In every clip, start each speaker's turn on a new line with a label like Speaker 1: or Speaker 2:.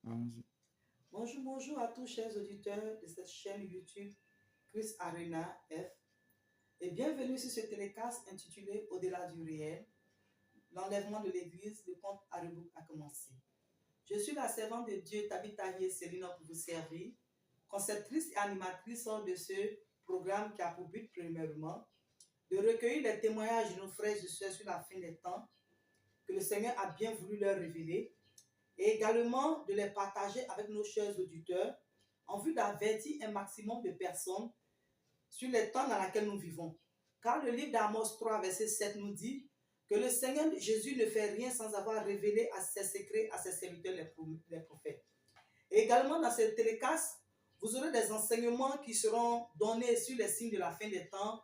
Speaker 1: 11.
Speaker 2: Bonjour, bonjour à tous chers auditeurs de cette chaîne YouTube Chris Arena F et bienvenue sur ce télécast intitulé Au-delà du réel, l'enlèvement de l'église, le compte à rebours a commencé. Je suis la servante de Dieu Tabitha Célina pour vous servir, conceptrice et animatrice de ce programme qui a pour but premièrement de recueillir les témoignages de nos frères et sœurs sur la fin des temps que le Seigneur a bien voulu leur révéler et également de les partager avec nos chers auditeurs en vue d'avertir un maximum de personnes sur les temps dans lesquels nous vivons. Car le livre d'Amos 3, verset 7 nous dit que le Seigneur Jésus ne fait rien sans avoir révélé à ses secrets à ses serviteurs les prophètes. Et également dans cette télécast, vous aurez des enseignements qui seront donnés sur les signes de la fin des temps,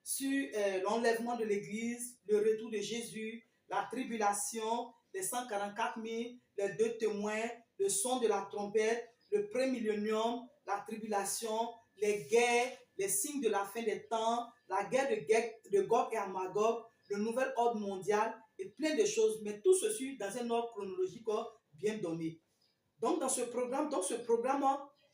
Speaker 2: sur l'enlèvement de l'Église, le retour de Jésus, la tribulation, les 144 000, les 2 témoins, le son de la trompette, le prémillénium, la tribulation, les guerres, les signes de la fin des temps, la guerre de Gog et Magog, le nouvel ordre mondial et plein de choses, mais tout ceci dans un ordre chronologique bien donné. Donc, ce programme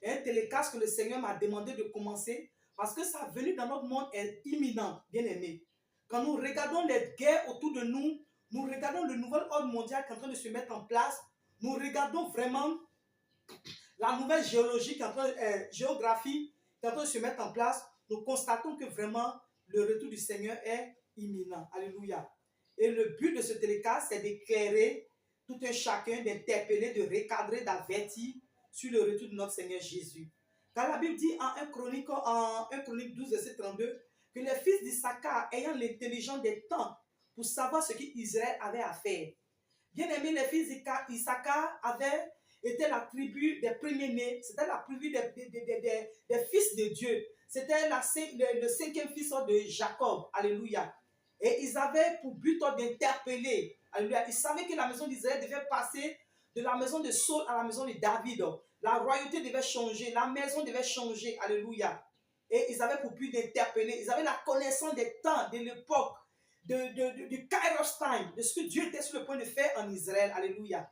Speaker 2: est un télécast que le Seigneur m'a demandé de commencer parce que sa venue dans notre monde est imminente, bien aimé. Quand nous regardons les guerres autour de nous, nous regardons le nouvel ordre mondial qui est en train de se mettre en place, nous regardons vraiment la nouvelle géographie qui est en train de se mettre en place, nous constatons que vraiment le retour du Seigneur est imminent. Alléluia. Et le but de ce télécast, c'est d'éclairer tout un chacun, d'interpeller, de recadrer, d'avertir sur le retour de notre Seigneur Jésus. Car la Bible dit en 1 Chronique 12, verset 32, que les fils d'Issachar, ayant l'intelligence des temps pour savoir ce qu'Israël avait à faire. Bien aimé, les fils d'Issachar avaient été la tribu des premiers-nés, c'était la tribu des fils de Dieu. C'était le 5e fils de Jacob. Alléluia. Et ils avaient pour but d'interpeller. Alléluia. Ils savaient que la maison d'Israël devait passer de la maison de Saul à la maison de David. La royauté devait changer, la maison devait changer. Alléluia. Et ils avaient pour but d'interpeller. Ils avaient la connaissance des temps, de l'époque, du Kairos time, de ce que Dieu était sur le point de faire en Israël. Alléluia.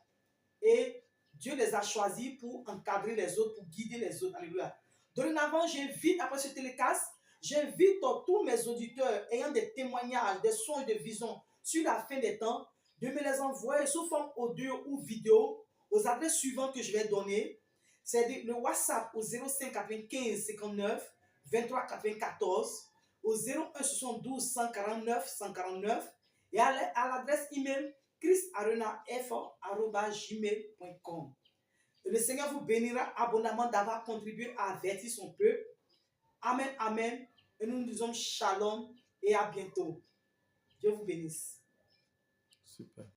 Speaker 2: Et Dieu les a choisis pour encadrer les autres, pour guider les autres. Alléluia. Dorénavant, j'invite, après ce télécast, j'invite tous mes auditeurs ayant des témoignages, des sons et des visions sur la fin des temps, de me les envoyer sous forme audio ou vidéo aux adresses suivantes que je vais donner. C'est le WhatsApp au 05 95 59 23 94, au 01 72 149 149 et à l'adresse email chrisarenaf@gmail.com. Le Seigneur vous bénira abondamment d'avoir contribué à avertir son peuple. Amen, amen. Et nous nous disons shalom et à bientôt. Dieu vous bénisse.
Speaker 1: Super.